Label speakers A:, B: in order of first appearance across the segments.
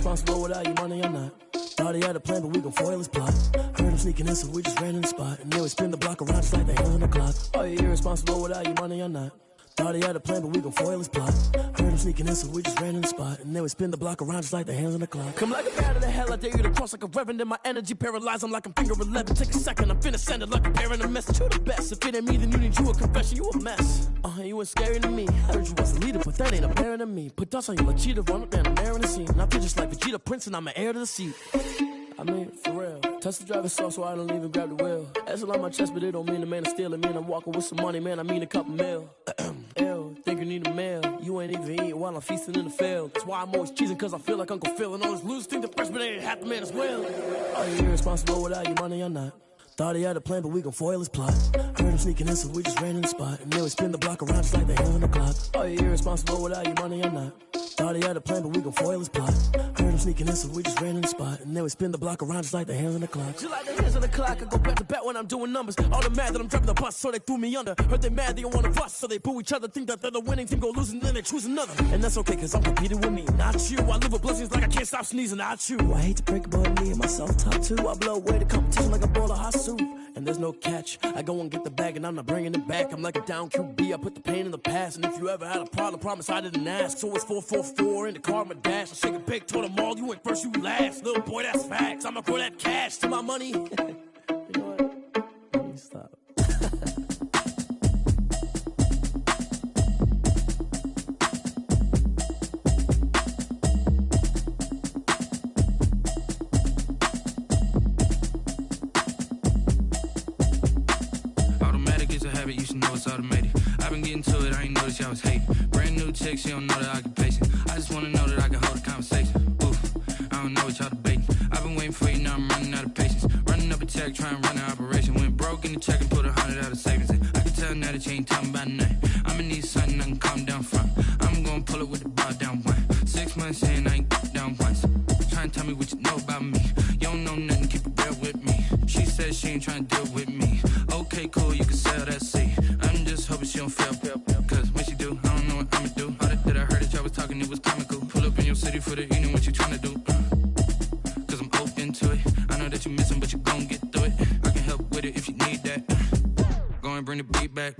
A: irresponsible without your money or not. Thought he had a plan, but we gon' foil his plot. Heard him sneaking in, so we just ran in the spot. And then we spin the block around just like the hands on the clock. Are you irresponsible without your money or not? Thought he had a plan, but we gon' foil his plot. Heard him sneaking in, so we just ran in the spot. And then we spin the block around just like the hands on the clock. Come like a bat of the hell, I dare you to cross like a reverend. In my energy paralyzed, I'm like I'm finger 11. Take a second, I'm finna send it like a parent a message to the best. If it ain't me, then you need you a confession, you a mess. You ain't scary to me. Heard you was a leader, but that ain't apparent to me. Put dust on you like cheetah, run up down, I'm airing the scene. And I feel just like Vegeta Prince, and I'm an heir to the seat. I mean, for real. Touch the driver's soft so I don't even grab the wheel. That's on my chest, but it don't mean the man is stealing. Man, I'm walking with some money, man, I mean a couple mil. Ew, think you need a meal. You ain't even eating while I'm feasting in the field. That's why I'm always cheesing, cause I feel like Uncle Phil. And all this loose think the freshman ain't half the man as well. Are you irresponsible without your money or not? Thought he had a plan, but we gon' foil his plot. Heard him sneaking in, so we just ran in the spot. And then we spin the block around just like the hands on the clock. Are you irresponsible without your money or not? Thought he had a plan, but we gon' foil his plot. Heard him sneaking in, so we just ran in the spot. And then we spin the block around just like the hands on the clock. Just like the hands on the clock, I go back to back when I'm doing numbers. All the mad that I'm driving the bus, so they threw me under. Heard they mad, they don't wanna bust, so they boo each other. Think that they're the winning team, go losing, then they choose another. And that's okay, cause I'm competing with me, not you. I live with blessings like I can't stop sneezing, not you. I hate to break it, but me and myself top too. I blow away the competition like a bowl of hot soup. And there's no catch, I go and get the bag and I'm not bringing it back. I'm like a down QB, I put the pain in the past. And if you ever had a problem, promise I didn't ask. So it's 444 in the car, my dash. I shake a big, told them all, you went first, you last. Little boy, that's facts, I'ma grow that cash to my money. You know what, let me stop.
B: You should know it's automated. I've been getting to it, I ain't noticed y'all was hating. Brand new chick, she don't know the occupation. I just wanna know that I can hold a conversation. Oof, I don't know what y'all debating. I've been waiting for you, now I'm running out of patience. Running up a check, trying to run an operation. Went broke in the check and put 100 out of savings in. I can tell now that you ain't talking about nothing. I'ma need something I can calm down from. I'm gonna pull it with the bar down one. 6 months in, I ain't down once. Trying to tell me what you know about me. You don't know nothing, keep it real with me. She says she ain't trying to deal with me. Okay, cool, you can sell that seat. I'm just hoping she don't fail. Cause when she do, I don't know what I'ma do. All that I heard that y'all was talking, it was comical. Pull up in your city for the evening, what you tryna do? Cause I'm open to it. I know that you missing, but you gon' get through it. I can help with it if you need that. Go and bring the beat back.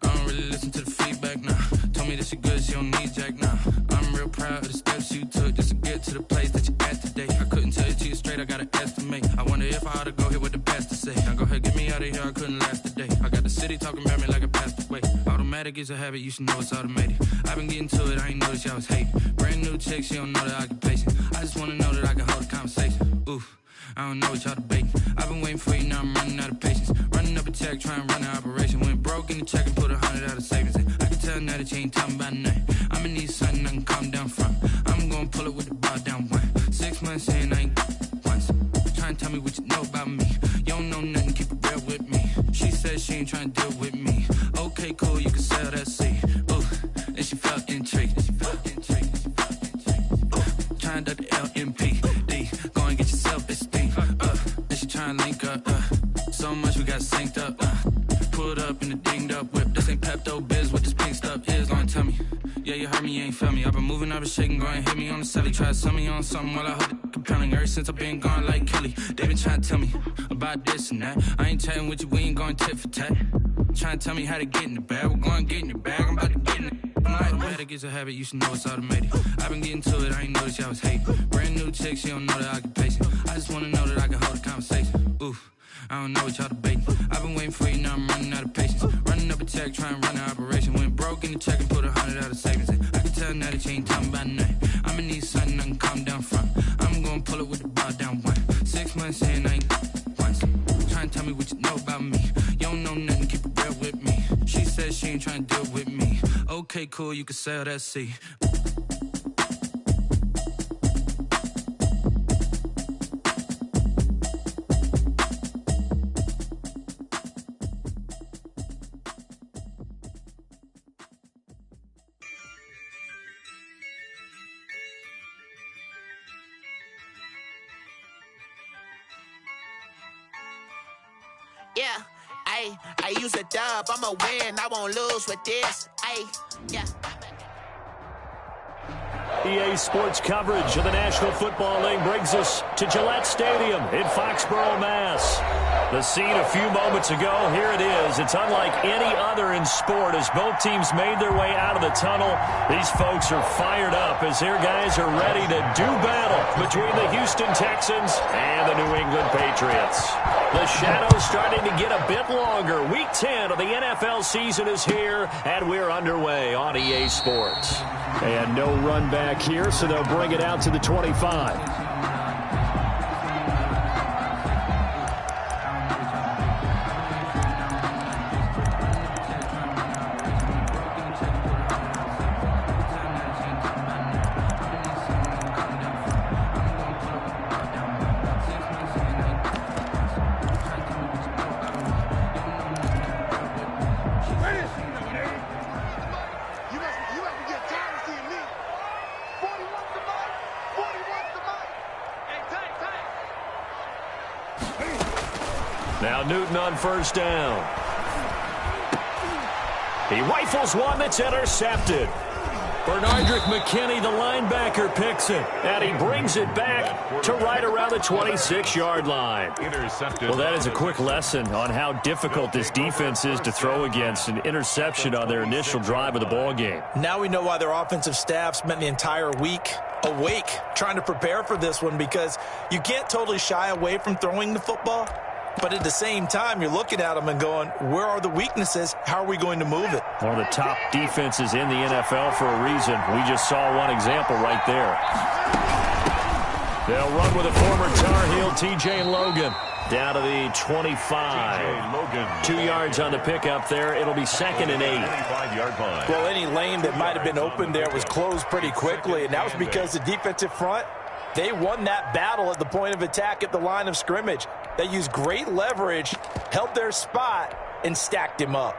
B: I don't really listen to the feedback, nah. Told me that she good, she don't need jack, nah. I'm real proud of the steps you took just to get to the place that you at today. I couldn't tell you to you straight, I gotta estimate. I wonder if I ought to go here with the best to say. Now go ahead, get me out of here, I couldn't last a day. I got the city talking about me like I passed away. Automatic is a habit, you should know it's automated. I've been getting to it, I ain't noticed y'all was hating. Brand new chick, she don't know the occupation. I just wanna know that I can hold a conversation. Oof, I don't know what y'all debating. I've been waiting for you, now I'm running out of patience. Running up a check, trying to run an operation. Went broke in the check and put 100 out of savings in. I can tell now that you ain't talking about nothing. I'ma need something I can calm down from. I'm gonna pull it with the bar down one. 6 months in, I ain't once. Trying to tell me what you know about me. You don't know nothing, keep it real with me. She says she ain't trying to deal with me. Okay, cool, you can sell that seat. Ooh, and she felt intrigued. Trying to duck the LMPD. Go and get your self-esteem. And she trying to link up. So much we got synced up. Pulled up in the dinged up whip. This ain't Pepto-Biz, what this pink stuff is. Gonna tell me. Yeah, you heard me, you ain't felt me. I've been moving, I've been shaking, go and hit me on the celly. Try to sell me on something while I hold it compelling. Ever since I've been gone like Kelly, they been trying to tell me about this and that. I ain't chatting with you, we ain't going tit for tat. Trying to tell me how to get in the bag. We're going to get in your bag, I'm about to get in it. Automatic is a habit, you should know it's automated. I've been getting to it, I ain't noticed y'all was hating. Brand new chick, she don't know the occupation. I just wanna know that I can hold a conversation. Oof, I don't know what y'all debating. I've been waiting for you, now I'm running out of patience. Running up a check, trying to run an operation. Went broke in the check and put 100 out of savings in. I can tell now that you ain't talking about nothing. I'ma need something I can calm down from. I'm gonna pull it with the bar down one. 6 months in, I ain't once. Trying to tell me what you know about me. You don't know nothing, keep it real with me. She says she ain't trying to deal with me. Okay, cool, you can sell that seat.
C: Yeah, I use a dub, I'ma win, I won't lose with this. Yeah.
D: EA Sports coverage of the National Football League brings us to Gillette Stadium in Foxborough, Mass. The scene a few moments ago, here it is. It's unlike any other in sport as both teams made their way out of the tunnel. These folks are fired up as their guys are ready to do battle between the Houston Texans and the New England Patriots. The shadow's starting to get a bit longer. Week 10 of the NFL season is here, and we're underway on EA Sports. And no run back here, so they'll bring it out to the 25. Now Newton on first down. He rifles one that's intercepted. Bernardrick McKinney, the linebacker, picks it. And he brings it back to right around the 26-yard line. Well, that is a quick lesson on how difficult this defense is to throw against. An interception on their initial drive of the ball game.
E: Now we know why their offensive staff spent the entire week awake trying to prepare for this one, because you can't totally shy away from throwing the football. But at the same time, you're looking at them and going, where are the weaknesses? How are we going to move it?
D: One of the top defenses in the NFL for a reason. We just saw one example right there. They'll run with a former Tar Heel, T.J. Logan, down to the 25. 2 yards on the pickup there. It'll be 2nd and 8.
E: Well, any lane that might have been open there was closed pretty quickly, and that was because the defensive front, they won that battle at the point of attack at the line of scrimmage. They used great leverage, held their spot, and stacked him up.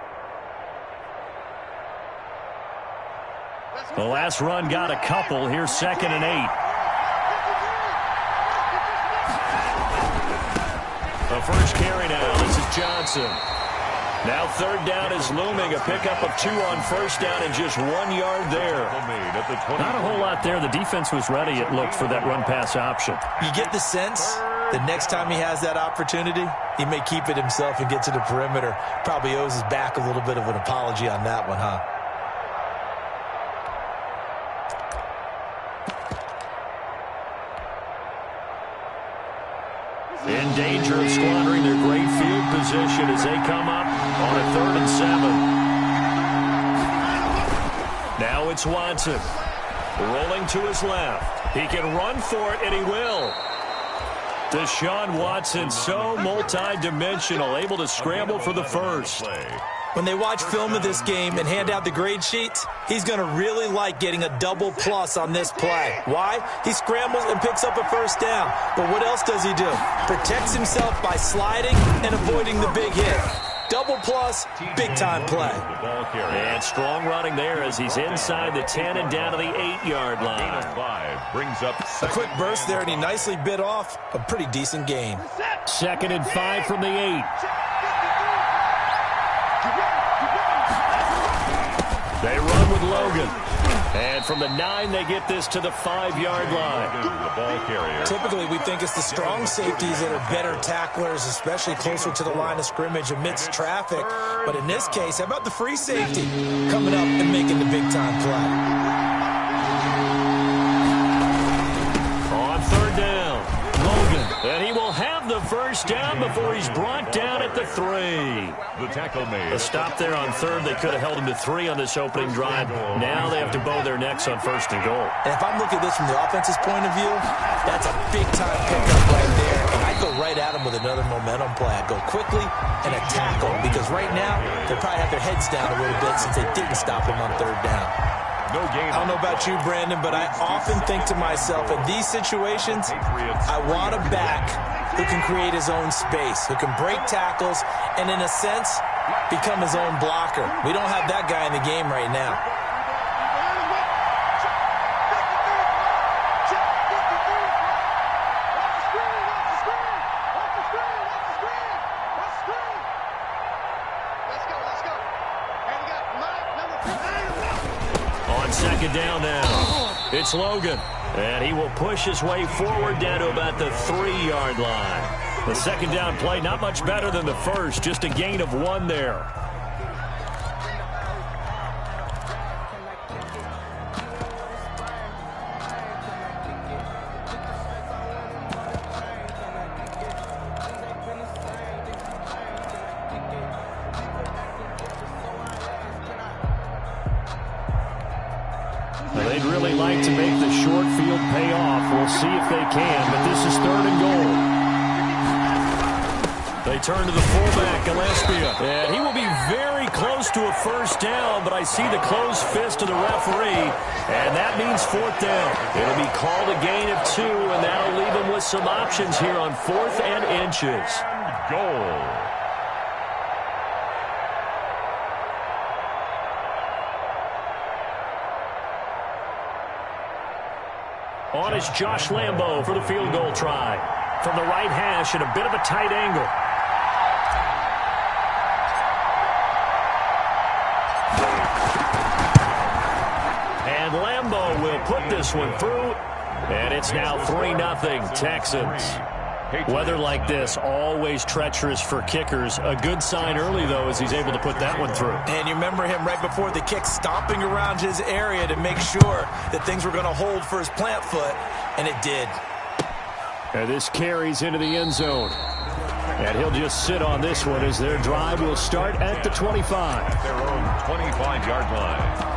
D: The last run got a couple. Here's 2nd and 8. The first carry now. This is Johnson. Now 3rd down is looming. A pickup of 2 on first down and just 1 yard there. Not a whole lot there. The defense was ready, it looked, for that run-pass option.
E: You get the sense the next time he has that opportunity, he may keep it himself and get to the perimeter. Probably owes his back a little bit of an apology on that one, huh?
D: In danger of squandering their great field position as they come up on a 3rd and 7. Now it's Watson. Rolling to his left. He can run for it, and he will. Deshaun Watson, so multi-dimensional, able to scramble for the first.
E: When they watch film of this game and hand out the grade sheets, he's going to really like getting a double plus on this play. Why? He scrambles and picks up a first down. But what else does he do? Protects himself by sliding and avoiding the big hit. Double plus, big-time play.
D: And strong running there as he's inside the 10 and down to the 8-yard line.
E: A quick burst there, and he nicely bit off a pretty decent gain.
D: 2nd and 5 from the 8. They run with Logan. And from the 9, they get this to the 5-yard line.
E: Typically, we think it's the strong safeties that are better tacklers, especially closer to the line of scrimmage amidst traffic. But in this case, how about the free safety coming up and making the big-time play?
D: On 3rd down, Logan. And he will have the first down before he's brought down at the 3.
F: The tackle made.
D: A stop there on 3rd. They could have held him to 3 on this opening drive. Now they have to bow their necks on 1st and goal.
E: And if I'm looking at this from the offense's point of view, that's a big-time pickup right there. And I'd go right at him with another momentum play. I'd go quickly and attack him, because right now they probably have their heads down a little bit since they didn't stop him on 3rd down.
F: No gain.
E: I don't know about you, Brandon, but I often think to myself, in these situations, I want a back who can create his own space, who can break tackles, and in a sense, become his own blocker. We don't have that guy in the game right now.
D: It's Logan. And he will push his way forward down to about the 3-yard line. The second down play, not much better than the first, just a gain of 1 there. They'd really like to make the short field pay off. We'll see if they can, but this is 3rd and goal. They turn to the fullback, Gillespie, and he will be very close to a first down, but I see the closed fist of the referee, and that means 4th down. It'll be called a gain of 2, and that'll leave him with some options here on 4th and inches.
F: Goal.
D: On is Josh Lambo for the field goal try. From the right hash at a bit of a tight angle. And Lambo will put this one through. And it's now 3-0 Texans. Weather like this, always treacherous for kickers. A good sign early, though, as he's able to put that one through.
E: And you remember him right before the kick stomping around his area to make sure that things were going to hold for his plant foot, and it did.
D: And this carries into the end zone. And he'll just sit on this one as their drive will start at the 25.
F: At their own 25-yard line.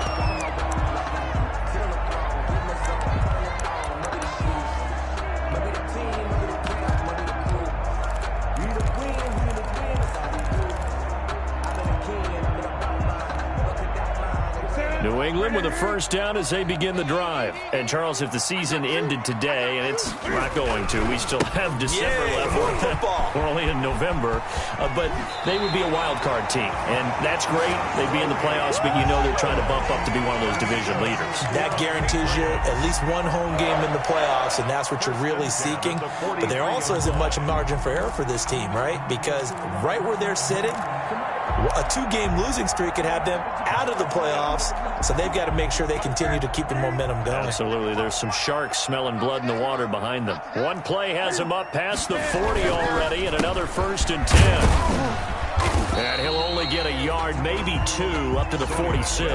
D: New England with a first down as they begin the drive. And, Charles, if the season ended today, and it's not going to, we still have December left.
E: More football.
D: We're only in November. But they would be a wild card team. And that's great. They'd be in the playoffs, but you know they're trying to bump up to be one of those division leaders.
E: That guarantees you at least one home game in the playoffs, and that's what you're really seeking. But there also isn't much margin for error for this team, right? Because right where they're sitting, a 2-game losing streak could have them out of the playoffs, so they've got to make sure they continue to keep the momentum going.
D: Absolutely. There's some sharks smelling blood in the water behind them. One play has him up past the 40 already, and another 1st and 10. And he'll only get a yard, maybe 2, up to the 46.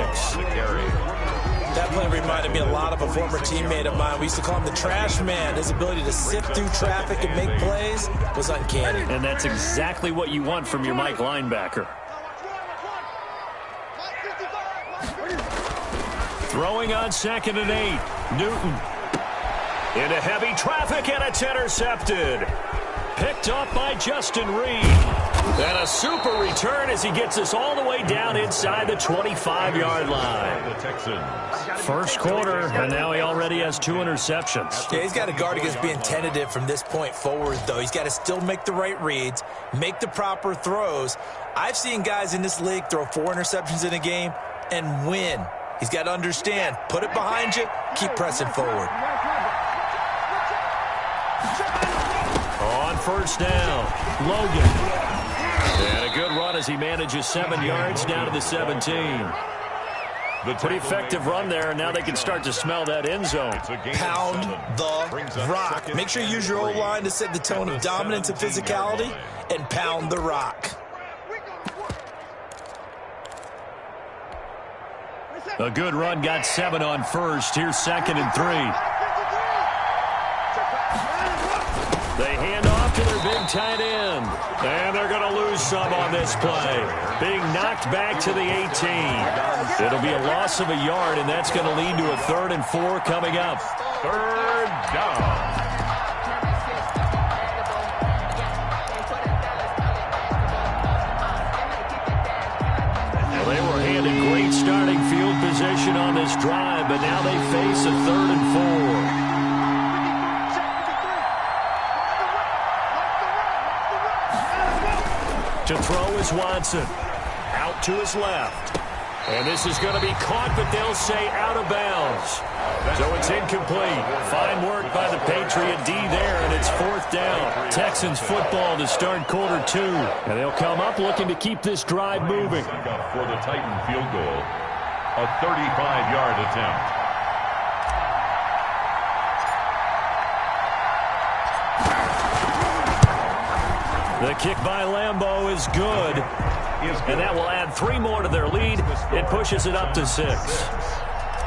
E: That play reminded me a lot of a former teammate of mine. We used to call him the trash man. His ability to sift through traffic and make plays was uncanny.
D: And that's exactly what you want from your Mike linebacker. Throwing on 2nd and 8. Newton. Into heavy traffic, and it's intercepted. Picked up by Justin Reed. And a super return as he gets us all the way down inside the 25-yard line.
F: The Texans.
D: First quarter, and now he already has 2 interceptions.
E: Yeah, he's got to guard against being tentative from this point forward, though. He's got to still make the right reads, make the proper throws. I've seen guys in this league throw 4 interceptions in a game and win. He's got to understand, put it behind you, keep pressing forward.
D: On first down, Logan. And a good run as he manages 7 yards down to the 17. Pretty effective run there, and now they can start to smell that end zone.
E: Pound the rock. Make sure you use your O-line to set the tone of dominance and physicality, and pound the rock.
D: A good run, got 7 on first. Here's 2nd and 3. They hand off to their big tight end. And they're going to lose some on this play. Being knocked back to the 18. It'll be a loss of a yard, and that's going to lead to a 3rd and 4 coming up.
F: 3rd down.
D: They were handed great starting field position on this drive, but now they face a 3rd and 4. To throw is Watson. Out to his left. And this is going to be caught, but they'll say out of bounds. So it's incomplete. Fine work by the Patriot D there, and it's 4th down. Texans football to start quarter 2. And they'll come up looking to keep this drive moving.
F: For the Titan field goal, a 35-yard attempt.
D: The kick by Lambeau is good. And that will add 3 more to their lead. It pushes it up to 6.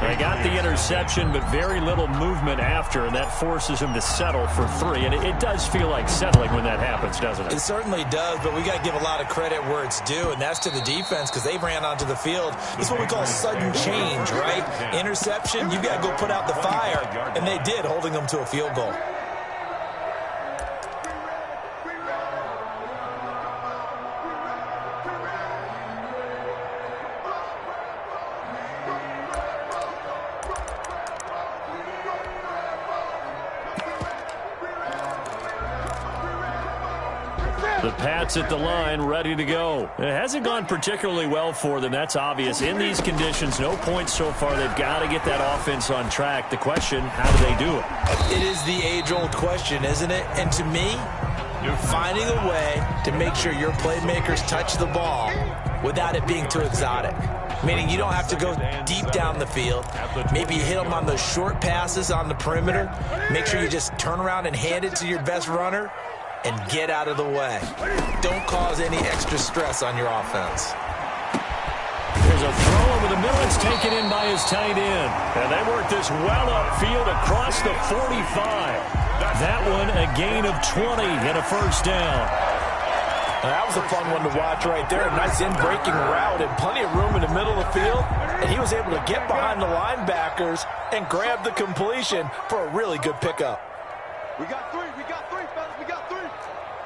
D: They got the interception, but very little movement after, and that forces him to settle for 3. And it does feel like settling when that happens, doesn't it?
E: It certainly does, but we got to give a lot of credit where it's due, and that's to the defense because they ran onto the field. It's what we call sudden change, right? Interception, you got to go put out the fire, and they did, holding them to a field goal.
D: The Pats at the line, ready to go. It hasn't gone particularly well for them. That's obvious. In these conditions, no points so far. They've got to get that offense on track. The question, how do they do it?
E: It is the age-old question, isn't it? And to me, you're finding a way to make sure your playmakers touch the ball without it being too exotic. Meaning you don't have to go deep down the field. Maybe you hit them on those short passes on the perimeter. Make sure you just turn around and hand it to your best runner and get out of the way. Don't cause any extra stress on your offense.
D: There's a throw over the middle. It's taken in by his tight end. And they work this well upfield across the 45. That one a gain of 20 and a first down.
E: That was a fun one to watch right there. A nice in-breaking route and plenty of room in the middle of the field. And he was able to get behind the linebackers and grab the completion for a really good pickup.
G: We got 3, fellas. We got 3.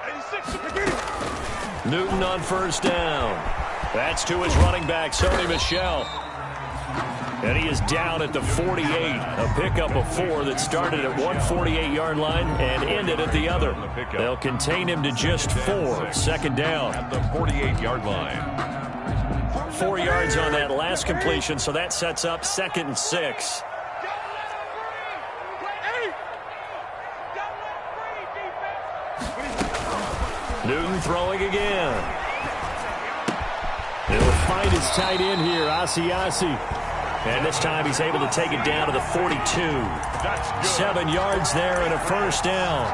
G: 86.
D: Newton on first down. That's to his running back, Sony Michel. And he is down at the 48. A pickup of 4 that started at one 48-yard line and ended at the other. They'll contain him to just 4. Second down.
F: At the 48-yard line.
D: 4 yards on that last completion, so that sets up 2nd and 6. Newton throwing again. He'll find his tight end here, Asiasi. And this time he's able to take it down to the 42. 7 yards there and a first down.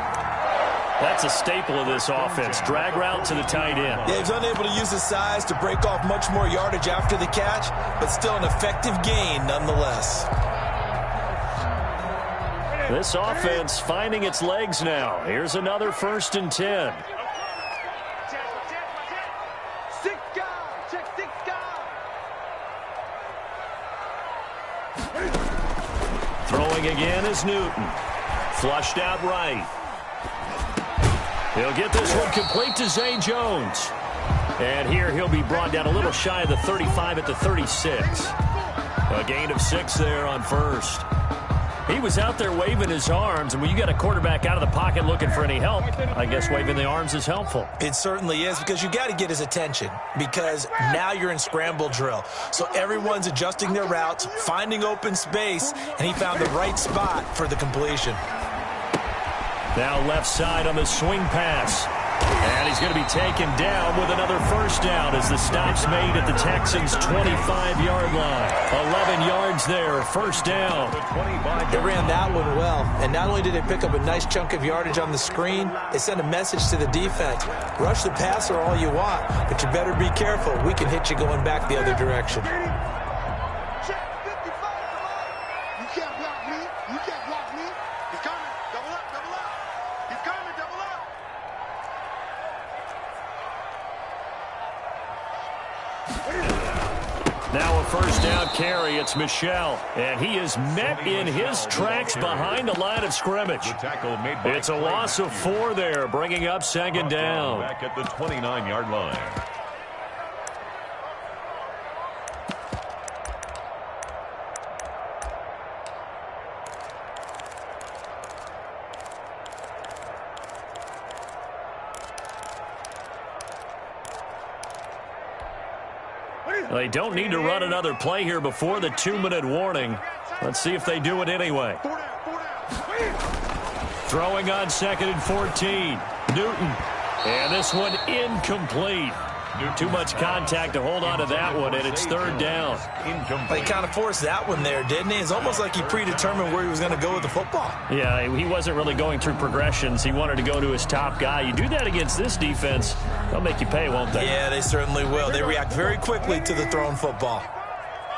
D: That's a staple of this offense. Drag route to the tight end.
E: Yeah, he's unable to use his size to break off much more yardage after the catch, but still an effective gain nonetheless.
D: This offense finding its legs now. Here's another 1st and 10. Throwing again is Newton. Flushed out right. He'll get this one complete to Zay Jones. And here he'll be brought down a little shy of the 35 at the 36. A gain of 6 there on first. He was out there waving his arms, and when you got a quarterback out of the pocket looking for any help, I guess waving the arms is helpful.
E: It certainly is, because you got to get his attention, because now you're in scramble drill. So everyone's adjusting their routes, finding open space, and he found the right spot for the completion.
D: Now left side on the swing pass. And he's going to be taken down with another first down as the stop's made at the Texans' 25-yard line. 11 yards there, first down.
E: They ran that one well, and not only did they pick up a nice chunk of yardage on the screen, they sent a message to the defense. Rush the passer all you want, but you better be careful. We can hit you going back the other direction.
D: Now a first down carry. It's Michel, and he is met in his tracks behind the line of scrimmage. It's a loss of 4 there, bringing up 2nd down.
F: Back at the 29-yard line.
D: They don't need to run another play here before the 2-minute warning. Let's see if they do it anyway. Throwing on 2nd and 14. Newton. And this one incomplete. Too much contact to hold on to that one, and it's third down.
E: He kind of forced that one there, didn't he? It's almost like he predetermined where he was going to go with the football.
D: Yeah, he wasn't really going through progressions. He wanted to go to his top guy. You do that against this defense, they'll make you pay, won't they?
E: Yeah, they certainly will. They react very quickly to the thrown football.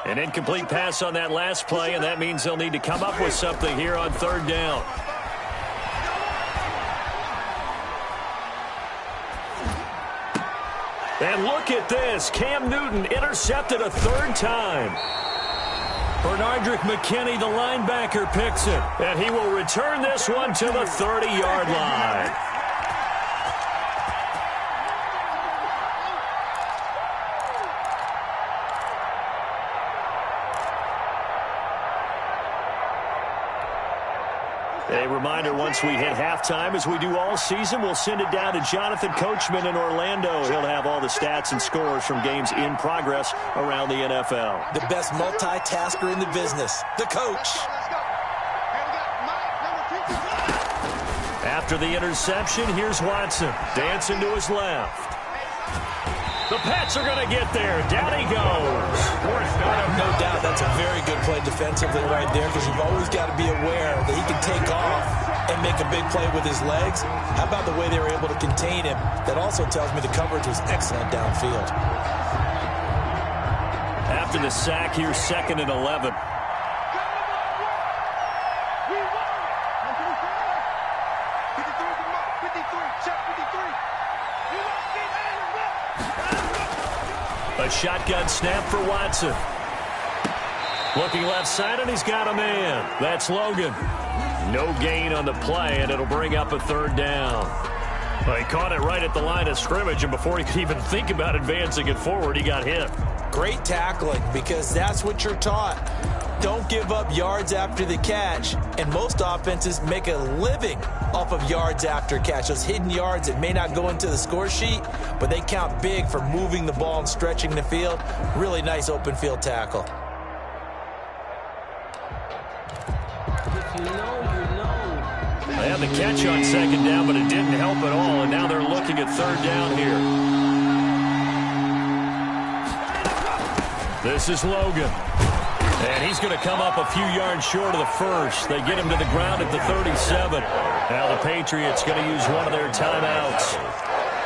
D: An incomplete pass on that last play, and that means they'll need to come up with something here on third down. And look at this. Cam Newton intercepted a third time. Bernardrick McKinney, the linebacker, picks it. And he will return this one to the 30-yard line. A reminder, once we hit halftime, as we do all season, we'll send it down to Jonathan Coachman in Orlando. He'll have all the stats and scores from games in progress around the NFL.
E: The best multitasker in the business, the coach.
D: After the interception, here's Watson. Dancing to his left. The Pats are going to get there. Down he goes.
E: No doubt that's a very good play defensively right there, because you've always got to be aware that he can take off and make a big play with his legs. How about the way they were able to contain him? That also tells me the coverage was excellent downfield.
D: After the sack, here's 2nd and 11. A shotgun snap for Watson. Looking left side, and he's got a man. That's Logan. No gain on the play, and it'll bring up a third down. Well, he caught it right at the line of scrimmage, and before he could even think about advancing it forward, he got hit.
E: Great tackling, because that's what you're taught. Don't give up yards after the catch, and most offenses make a living off of yards after catch. Those hidden yards that may not go into the score sheet, but they count big for moving the ball and stretching the field. Really nice open field tackle.
D: They had the catch on 2nd down, but it didn't help at all, and now they're looking at 3rd down here. This is Logan. And he's going to come up a few yards short of the first. They get him to the ground at the 37. Now the Patriots going to use one of their timeouts,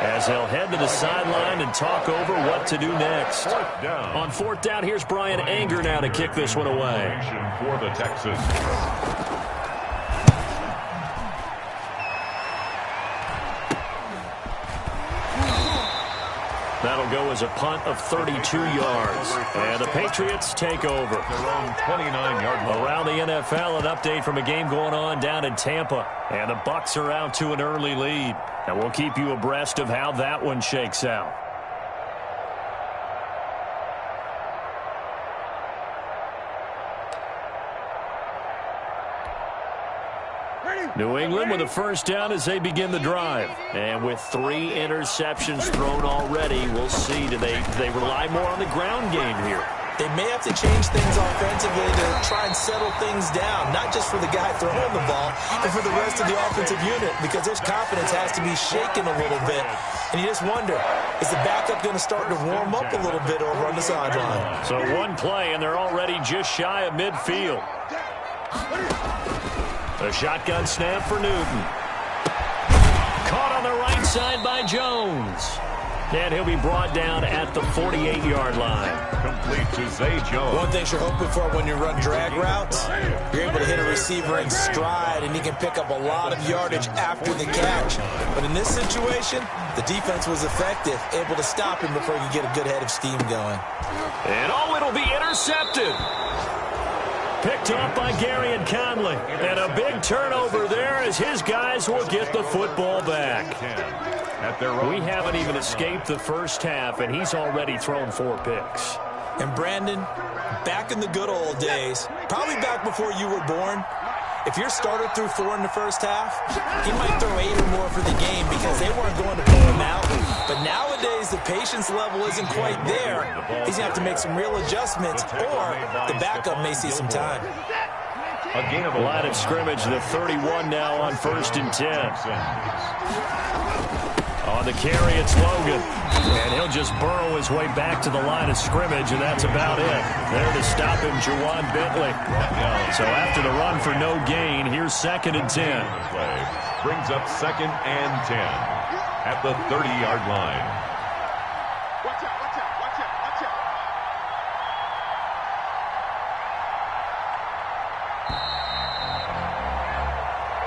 D: as they'll head to the sideline and talk over what to do next. On 4th down, here's Brian Anger now to kick this one away.
F: For the Texans.
D: That'll go as a punt of 32 yards. And the Patriots take over.
F: Their own 29-yard line.
D: Around the NFL, an update from a game going on down in Tampa. And the Bucs are out to an early lead. And we'll keep you abreast of how that one shakes out. New England with a first down as they begin the drive. And with 3 interceptions thrown already, we'll see. Do they rely more on the ground game here?
E: They may have to change things offensively to try and settle things down, not just for the guy throwing the ball, but for the rest of the offensive unit, because his confidence has to be shaken a little bit. And you just wonder, is the backup going to start to warm up a little bit over on the sideline?
D: So one play, and they're already just shy of midfield. A shotgun snap for Newton. Caught on the right side by Jones. And he'll be brought down at the 48-yard line.
F: Complete to Zay Jones.
E: One thing you're hoping for when you run drag routes, you're able to hit a receiver in stride, and he can pick up a lot of yardage after the catch. But in this situation, the defense was effective, able to stop him before he could get a good head of steam going.
D: And it'll be intercepted. Picked off by Gary and Conley. And a big turnover there as his guys will get the football back. We haven't even escaped the first half, and he's already thrown 4 picks.
E: And Brandon, back in the good old days, probably back before you were born, if your starter threw 4 in the first half, he might throw 8 or more for the game because they weren't going to pull him out. But nowadays, the patience level isn't quite there. He's going to have to make some real adjustments, or the backup may see some time.
D: A line of scrimmage, the 31 now on 1st and 10. On the carry, it's Logan. And he'll just burrow his way back to the line of scrimmage, and that's about it. There to stop him, Juwan Bentley. So after the run for no gain, here's 2nd and 10.
F: Brings up 2nd and 10 at the 30-yard line.
G: Watch out, watch out, watch out, watch out.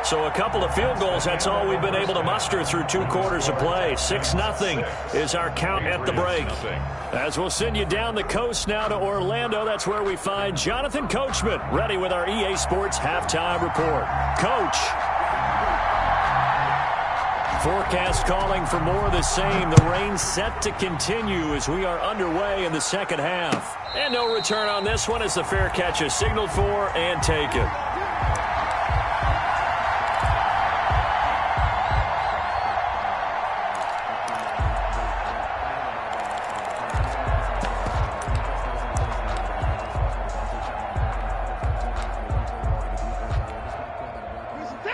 D: So a couple of field goals, that's all we've been able to muster through 2 quarters of play. 6-0 is our count at the break. As we'll send you down the coast now to Orlando, that's where we find Jonathan Coachman, ready with our EA Sports halftime report. Coach. Forecast calling for more of the same. The rain set to continue as we are underway in the second half. And no return on this one as the fair catch is signaled for and taken.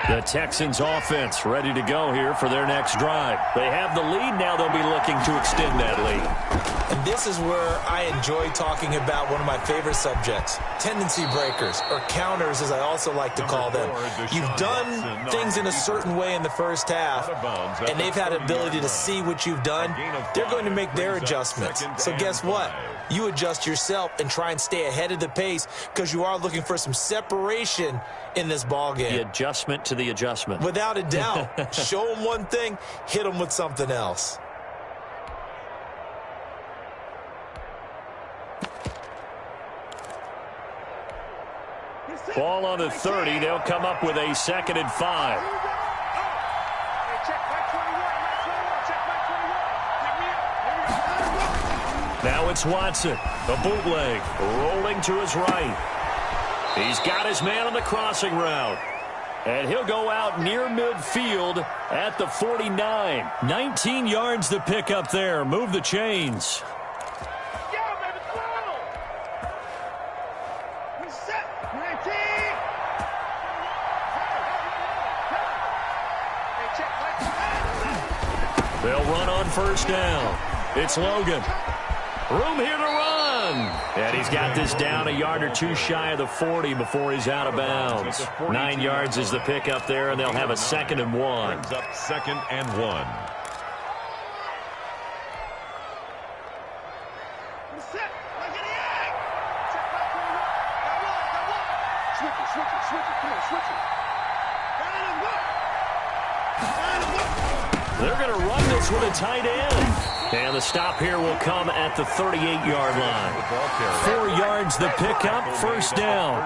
D: The Texans offense ready to go here for their next drive. They have the lead. Now they'll be looking to extend that lead.
E: And this is where I enjoy talking about one of my favorite subjects, tendency breakers, or counters as I also like to call them. You've done things in a certain way in the first half, and they've had the ability to see what you've done. They're going to make their adjustments. So guess what? You adjust yourself and try and stay ahead of the pace because you are looking for some separation in this ball game.
D: The adjustment to the adjustment.
E: Without a doubt. Show them one thing, hit them with something else.
D: Ball on the 30. They'll come up with a 2nd and 5. Now it's Watson. The bootleg rolling to his right. He's got his man on the crossing route. And he'll go out near midfield at the 49. 19 yards to pick up there. Move the chains. They'll run on first down. It's Logan. Room here to run. And he's got this down a yard or two shy of the 40 before he's out of bounds. 9 yards is the pickup there, and they'll have a 2nd and 1.
F: Brings up 2nd and 1.
D: They're going to run this with a tight end. And the stop here will come at the 38-yard line. 4 yards the pickup, first down.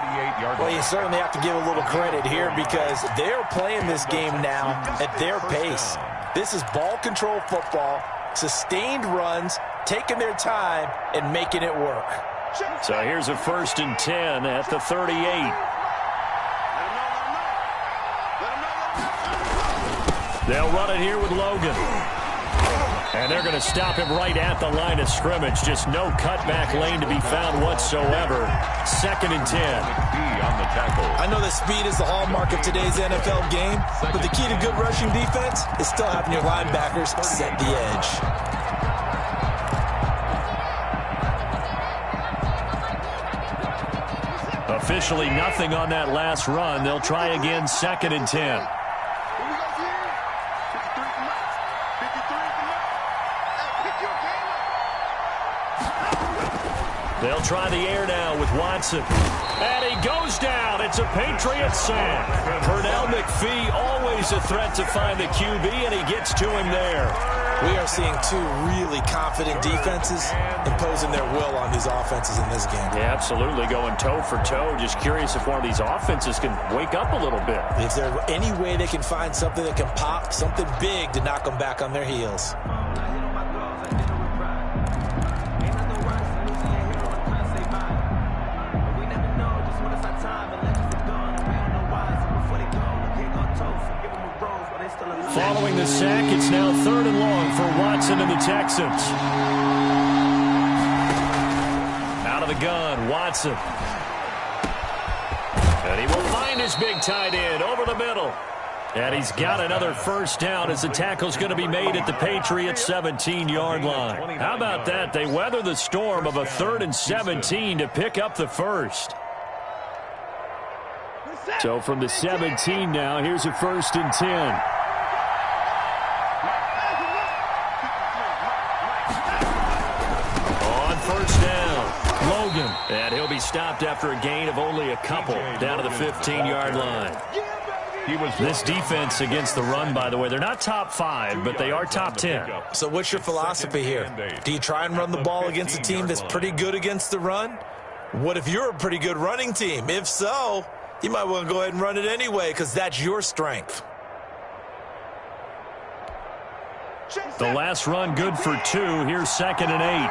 E: Well, you certainly have to give a little credit here because they're playing this game now at their pace. This is ball control football, sustained runs, taking their time, and making it work.
D: So here's a 1st and 10 at the 38. They'll run it here with Logan. And they're going to stop him right at the line of scrimmage. Just no cutback lane to be found whatsoever. 2nd and 10.
E: I know that speed is the hallmark of today's NFL game, but the key to good rushing defense is still having your linebackers set the edge.
D: Officially nothing on that last run. They'll try again, 2nd and 10. They'll try the air now with Watson. And he goes down. It's a Patriot sack. Pernell McPhee, always a threat to find the QB, and he gets to him there.
E: We are seeing two really confident defenses imposing their will on these offenses in this game.
D: Yeah, absolutely, going toe for toe. Just curious if one of these offenses can wake up a little bit.
E: Is there any way they can find something that can pop, something big to knock them back on their heels?
D: Following the sack, it's now 3rd and long for Watson and the Texans. Out of the gun, Watson. And he will find his big tight end over the middle. And he's got another first down as the tackle's going to be made at the Patriots' 17-yard line. How about that? They weather the storm of a 3rd and 17 to pick up the first. So from the 17 now, here's a 1st and 10. First down, Logan. And he'll be stopped after a gain of only a couple down to the 15-yard line. This defense against the run, by the way, they're not top 5, but they are top 10.
E: So what's your philosophy here? Do you try and run the ball against a team that's pretty good against the run? What if you're a pretty good running team? If so, you might want to go ahead and run it anyway because that's your strength.
D: The last run good for 2. Here's 2nd and 8.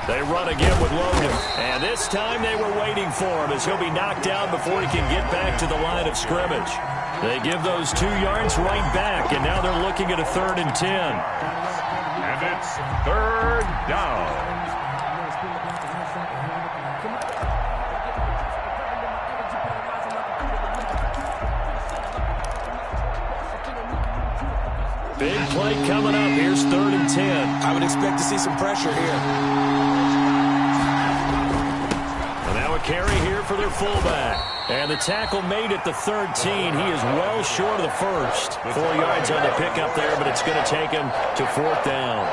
D: They run again with Logan. And this time they were waiting for him as he'll be knocked down before he can get back to the line of scrimmage. They give those 2 yards right back, and now they're looking at a 3rd and 10.
F: And it's 3rd down.
D: Big play coming up. Here's 3rd and 10.
E: I would expect to see some pressure here.
D: And now a carry here for their fullback. And the tackle made at the 13. He is well short of the first. 4 yards on the pickup there, but it's going to take him to 4th down.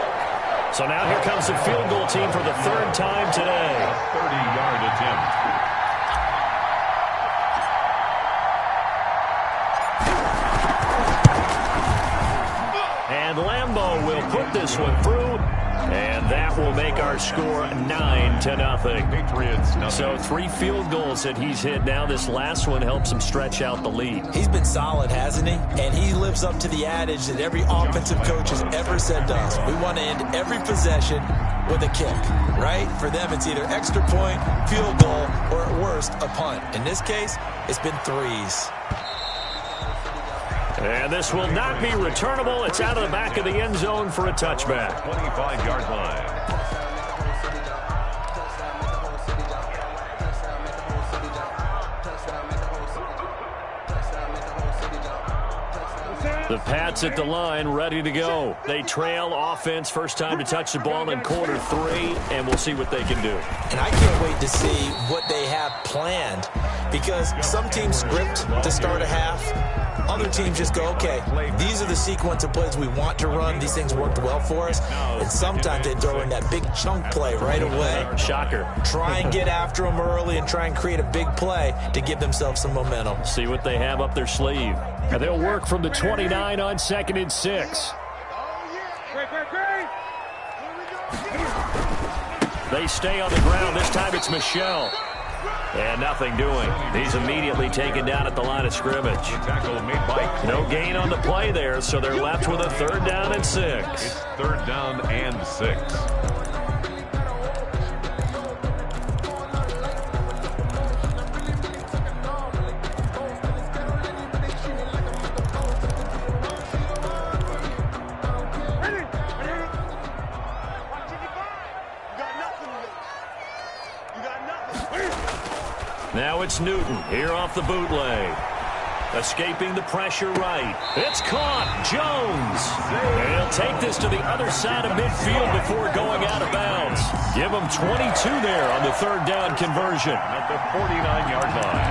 D: So now here comes the field goal team for the 3rd time today.
F: 30-yard attempt.
D: And Lambeau will put this one through, and that will make our score 9-0.
F: Patriots nothing.
D: So 3 field goals that he's hit now. This last one helps him stretch out the lead.
E: He's been solid, hasn't he? And he lives up to the adage that every offensive coach has ever said to us. We want to end every possession with a kick, right? For them, it's either extra point, field goal, or at worst, a punt. In this case, it's been 3s.
D: And this will not be returnable. It's out of the back of the end zone for a touchback.
F: 25-yard line.
D: The Pats at the line, ready to go. They trail offense, first time to touch the ball in quarter 3, and we'll see what they can do.
E: And I can't wait to see what they have planned, because some teams script to start a half. Other teams just go, okay, these are the sequence of plays we want to run. These things worked well for us. And sometimes they throw in that big chunk play right away.
D: Shocker.
E: Try and get after them early and try and create a big play to give themselves some momentum.
D: See what they have up their sleeve. And they'll work from the 29 on 2nd and 6. They stay on the ground. This time it's Michel. And nothing doing. He's immediately taken down at the line of scrimmage. No gain on the play there, so they're left with a 3rd down and 6.
F: It's 3rd down and 6.
D: Now it's Newton here off the bootleg. Escaping the pressure right. It's caught. Jones. And he'll take this to the other side of midfield before going out of bounds. Give him 22 there on the 3rd down conversion.
F: At the 49-yard line.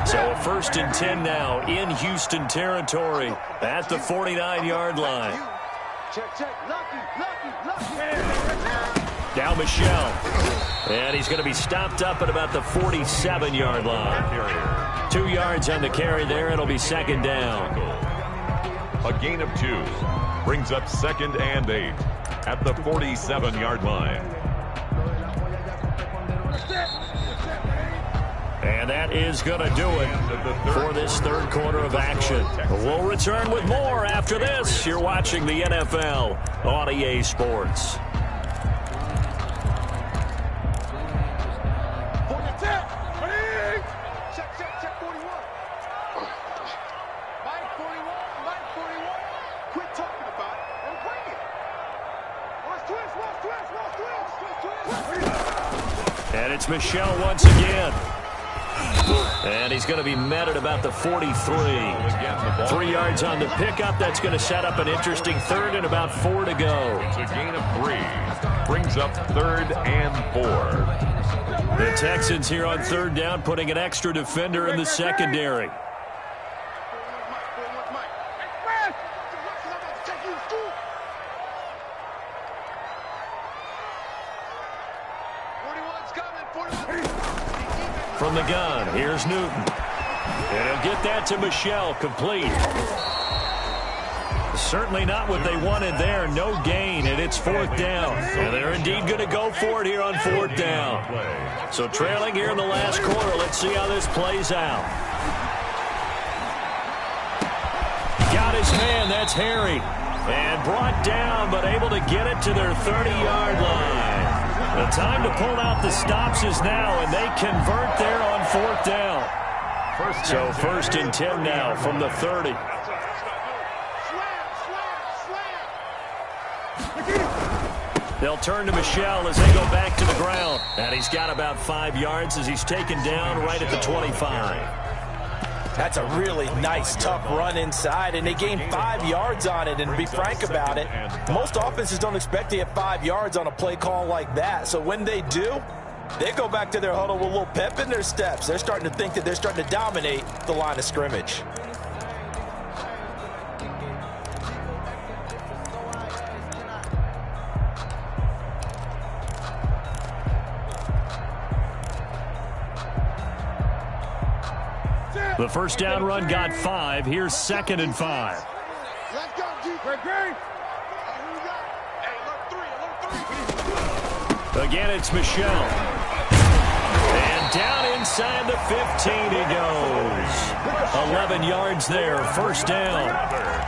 D: So a 1st and 10 now in Houston territory at the 49-yard line.
G: Check. Lucky.
D: Now Michel. And he's going to be stopped up at about the 47-yard line. 2 yards on the carry there. It'll be 2nd down.
F: A gain of 2. Brings up 2nd and 8 at the 47-yard line.
D: And that is going to do it for this 3rd quarter of action. We'll return with more after this. You're watching the NFL on EA Sports.
G: Check 41. Mike 41. Quit talking about it and bring it. Watch twist.
D: And it's Michel once again. And he's going to be met at about the 43. 3 yards on the pickup. That's going to set up an interesting third and about 4 to go.
F: It's a gain of 3. Brings up 3rd and 4.
D: The Texans here on 3rd down, putting an extra defender in the secondary. From the gun, here's Newton. And he'll get that to Michel, complete. Certainly not what they wanted there. No gain, and it's 4th down. And they're indeed going to go for it here on 4th down. So trailing here in the last quarter. Let's see how this plays out. Got his man, that's Harry. And brought down, but able to get it to their 30-yard line. The time to pull out the stops is now, and they convert there on 4th down. So 1st and 10 now from the 30. They'll turn to Michel as they go back to the ground. And he's got about 5 yards as he's taken down right at the 25.
E: That's a really nice, tough run inside, and they gained 5 yards on it. And to be frank about it, most offenses don't expect to get 5 yards on a play call like that. So when they do, they go back to their huddle with a little pep in their steps. They're starting to think that they're starting to dominate the line of scrimmage.
D: The first down run got 5. Here's 2nd and 5.
G: Let's go, G. Great.
D: Again, it's Michel. And down inside the 15 he goes. 11 yards there, 1st down.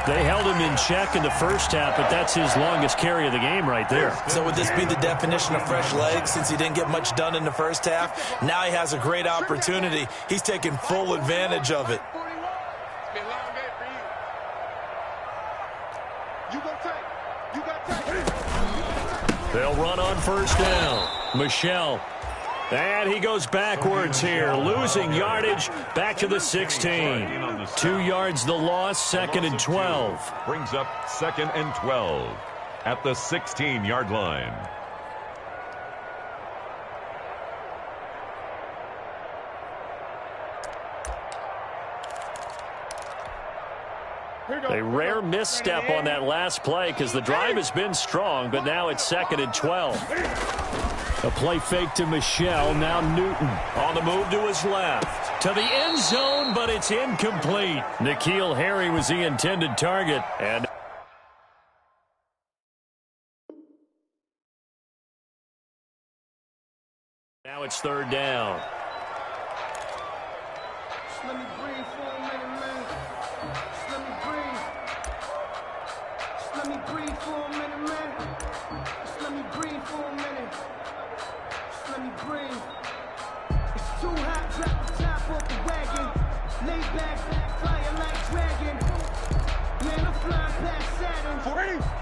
D: They held him in check in the first half, but that's his longest carry of the game right there.
E: So would this be the definition of fresh legs since he didn't get much done in the first half? Now he has a great opportunity. He's taking full advantage of it.
D: They'll run on 1st down. Michel. And he goes backwards here, losing yardage back to the 16. 2 yards the loss, 2nd and 12.
F: Brings up 2nd and 12 at the 16-yard line.
D: A rare misstep on that last play because the drive has been strong, but now it's 2nd and 12. A play fake to Michel, now Newton on the move to his left. To the end zone, but it's incomplete. N'Keal Harry was the intended target. And now it's 3rd down.
H: Let me breathe for a minute, man. Let me breathe. Let me breathe for a minute, man. Let me breathe for a minute. Let me breathe. It's too hot, drop the top off the wagon. Lay back, flying like dragon. Man, I'm flying past Saturn. 40.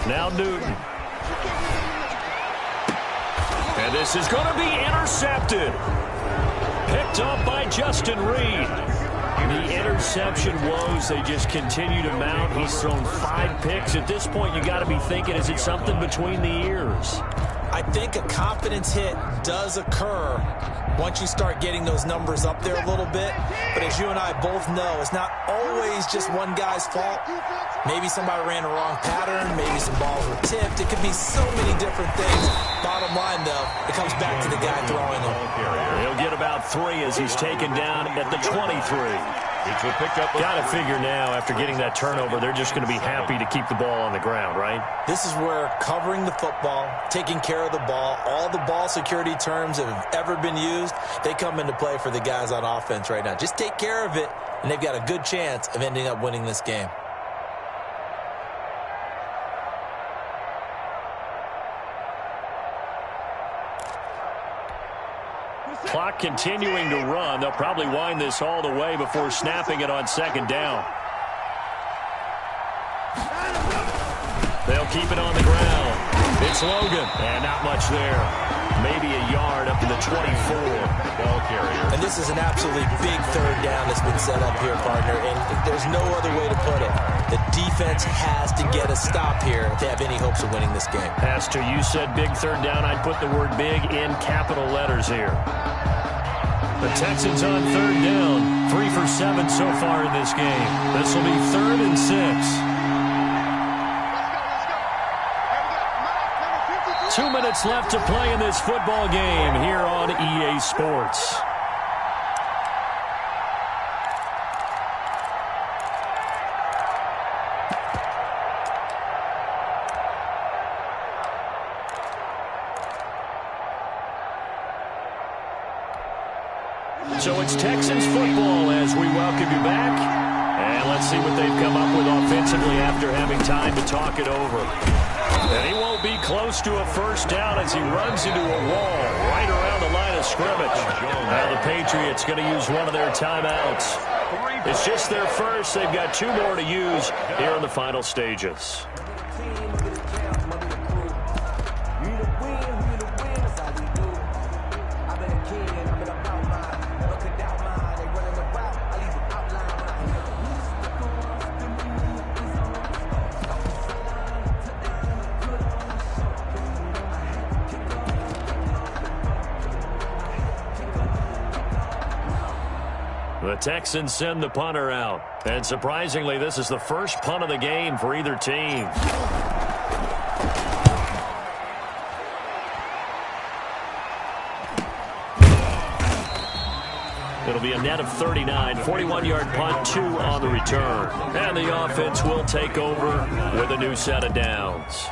D: Now Newton. And this is going to be intercepted. Picked up by Justin Reed. The interception woes, they just continue to mount. He's thrown 5 picks. At this point, you got to be thinking, is it something between the ears?
E: I think a confidence hit does occur once you start getting those numbers up there a little bit. But as you and I both know, it's not always just one guy's fault. Maybe somebody ran a wrong pattern. Maybe some balls were tipped. It could be so many different things. Bottom line, though, it comes back to the guy throwing them.
D: He'll get about 3 as he's taken down at the 23.
F: It's a pickup.
D: Got to figure now, after getting that turnover, they're just going to be happy to keep the ball on the ground, right?
E: This is where covering the football, taking care of the ball, all the ball security terms that have ever been used, they come into play for the guys on offense right now. Just take care of it, and they've got a good chance of ending up winning this game.
D: Clock continuing to run. They'll probably wind this all the way before snapping it on second down. They'll keep it on the ground. It's Logan, and not much there. Maybe a yard up to the 24. Ball carrier.
E: And this is an absolutely big third down that's been set up here, partner, and there's no other way to put it. The defense has to get a stop here to have any hopes of winning this game.
D: Pastor, you said big third down. I'd put the word big in capital letters here. The Texans on third down. 3 for 7 so far in this game. This will be 3rd and 6. 2 minutes left to play in this football game here on EA Sports. So it's Texans football as we welcome you back. And let's see what they've come up with offensively after having time to talk it over. And he won't be close to a first down as he runs into a wall right around the line of scrimmage. Now the Patriots going to use one of their timeouts. It's just their first. They've got 2 more to use here in the final stages. The Texans send the punter out. And surprisingly, this is the first punt of the game for either team. It'll be a net of 39, 41-yard punt, 2 on the return. And the offense will take over with a new set of downs.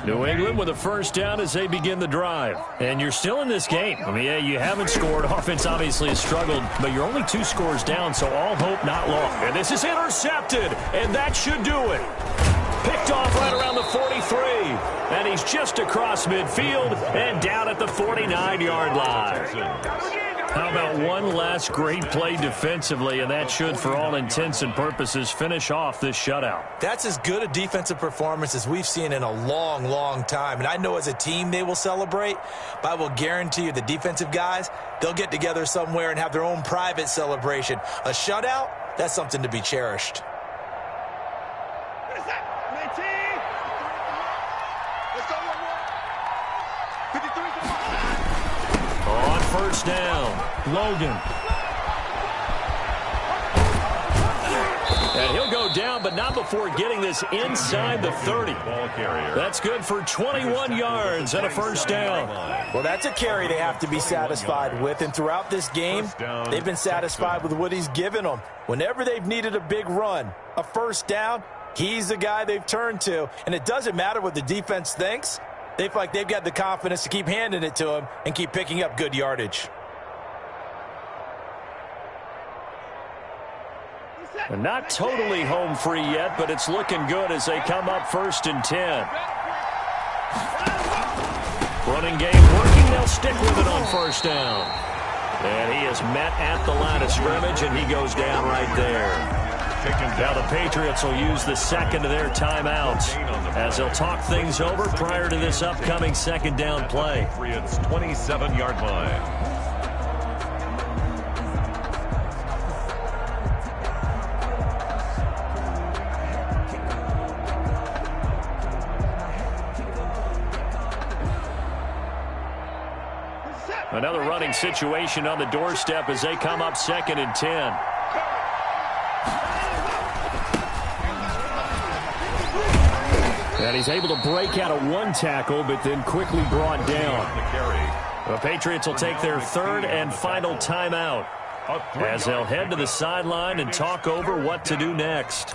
D: New England with a first down as they begin the drive. And you're still in this game. I mean, yeah, you haven't scored. Offense obviously has struggled, but you're only 2 scores down, so all hope not lost. And this is intercepted, and that should do it. Picked off right around the 43. And he's just across midfield and down at the 49-yard line. How about one last great play defensively, and that should, for all intents and purposes, finish off this shutout.
E: That's as good a defensive performance as we've seen in a long, long time. And I know as a team they will celebrate, but I will guarantee you the defensive guys, they'll get together somewhere and have their own private celebration. A shutout, that's something to be cherished.
D: On first down, Logan. And he'll go down, but not before getting this inside the 30. That's good for 21 yards and a first down.
E: Well, that's a carry they have to be satisfied with. And throughout this game, they've been satisfied with what he's given them. Whenever they've needed a big run, a first down, he's the guy they've turned to. And it doesn't matter what the defense thinks. They feel like they've got the confidence to keep handing it to him and keep picking up good yardage.
D: And not totally home free yet, but it's looking good as they come up 1st and 10. Running game working. They'll stick with it on first down. And he is met at the line of scrimmage, and he goes down right there. Now the Patriots will use the second of their timeouts as they'll talk things over prior to this upcoming second down play.
F: Patriots 27-yard line.
D: Another running situation on the doorstep as they come up 2nd and 10. And he's able to break out of 1 tackle, but then quickly brought down. The Patriots will take their 3rd and final timeout as they'll head to the sideline and talk over what to do next.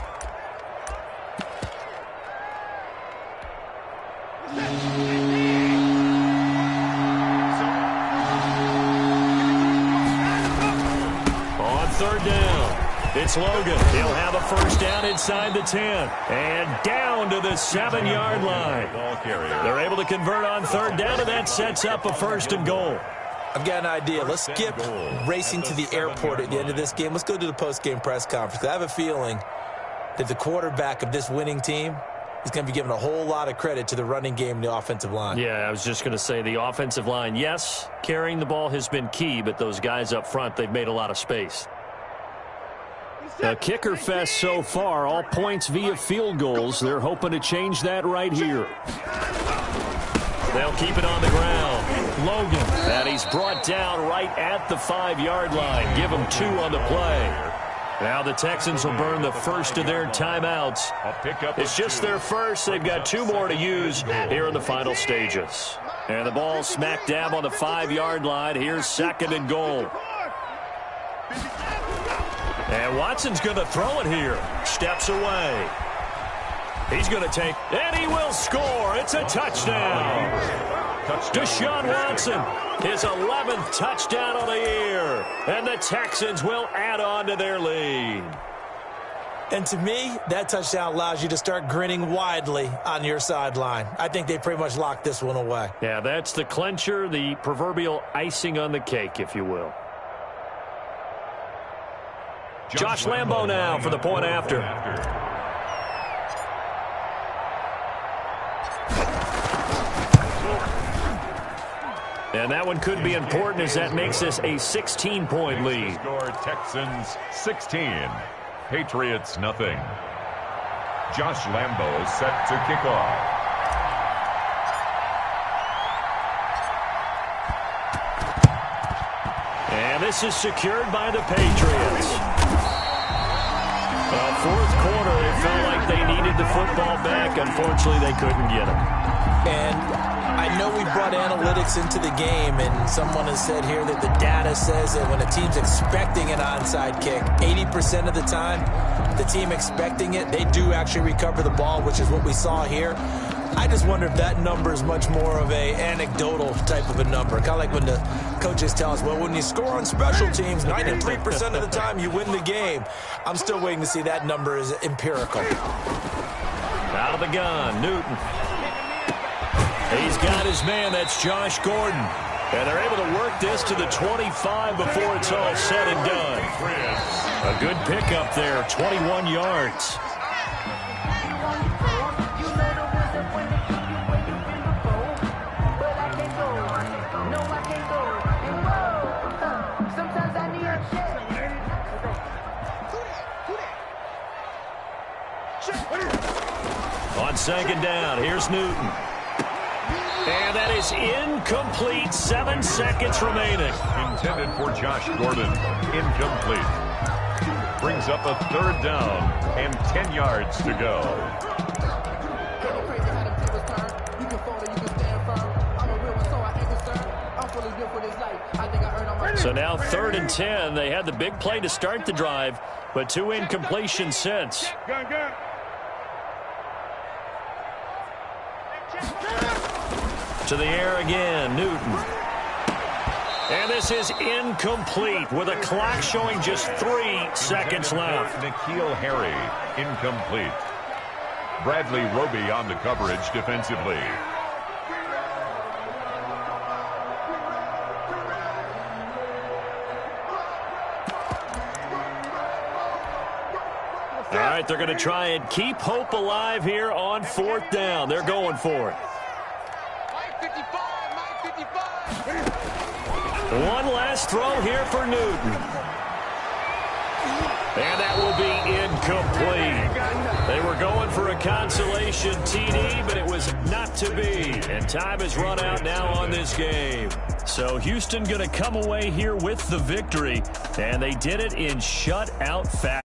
D: On 3rd down, It's Logan. He'll have a first down inside the 10. And down to the 7-yard line. They're able to convert on third down, and that sets up a first and goal.
E: I've got an idea. Let's skip racing to the airport at the end of this game. Let's go to the post-game press conference. I have a feeling that the quarterback of this winning team is going to be given a whole lot of credit to the running game and the offensive line.
D: Yeah, I was just going to say the offensive line, yes, carrying the ball has been key, but those guys up front, they've made a lot of space. A kicker fest so far, all points via field goals. They're hoping to change that right here. They'll keep it on the ground. Logan, and he's brought down right at the 5-yard line. Give him 2 on the play. Now the Texans will burn the first of their timeouts. It's just their first. They've got 2 more to use here in the final stages. And the ball smack dab on the 5-yard line. Here's second and goal. And Watson's going to throw it here. Steps away. He's going to take, and he will score. It's a touchdown. Deshaun Watson, his 11th touchdown of the year. And the Texans will add on to their lead.
E: And to me, that touchdown allows you to start grinning widely on your sideline. I think they pretty much locked this one away.
D: Yeah, that's the clincher, the proverbial icing on the cake, if you will. Josh Lambo now for the point after. And that one could be important as that makes this a 16-point lead.
F: Score Texans 16, Patriots nothing. Josh Lambo set to kick off.
D: And this is secured by the Patriots. Fourth quarter, they felt like they needed the football back. Unfortunately, they couldn't get it.
E: And I know we brought analytics into the game, and someone has said here that the data says that when a team's expecting an onside kick, 80% of the time, the team expecting it, they do actually recover the ball, which is what we saw here. I just wonder if that number is much more of a anecdotal type of a number. Kind of like when the coaches tell us, well, when you score on special teams, 93% of the time you win the game. I'm still waiting to see that number is empirical.
D: Out of the gun, Newton. He's got his man, that's Josh Gordon. And they're able to work this to the 25 before it's all said and done. A good pickup there, 21 yards. On second down, here's Newton. And that is incomplete. 7 seconds remaining.
F: Intended for Josh Gordon. Incomplete. Brings up a third down and 10 yards to go.
D: So now 3rd and 10. They had the big play to start the drive, but 2 incompletions since. To the air again, Newton. And this is incomplete with a clock showing just 3 seconds left.
F: N'Keal Harry, incomplete. Bradley Roby on the coverage defensively.
D: All right, they're going to try and keep hope alive here on 4th down. They're going for it. One last throw here for Newton. And that will be incomplete. They were going for a consolation TD, but it was not to be. And time has run out now on this game. So Houston going to come away here with the victory. And they did it in shutout fashion.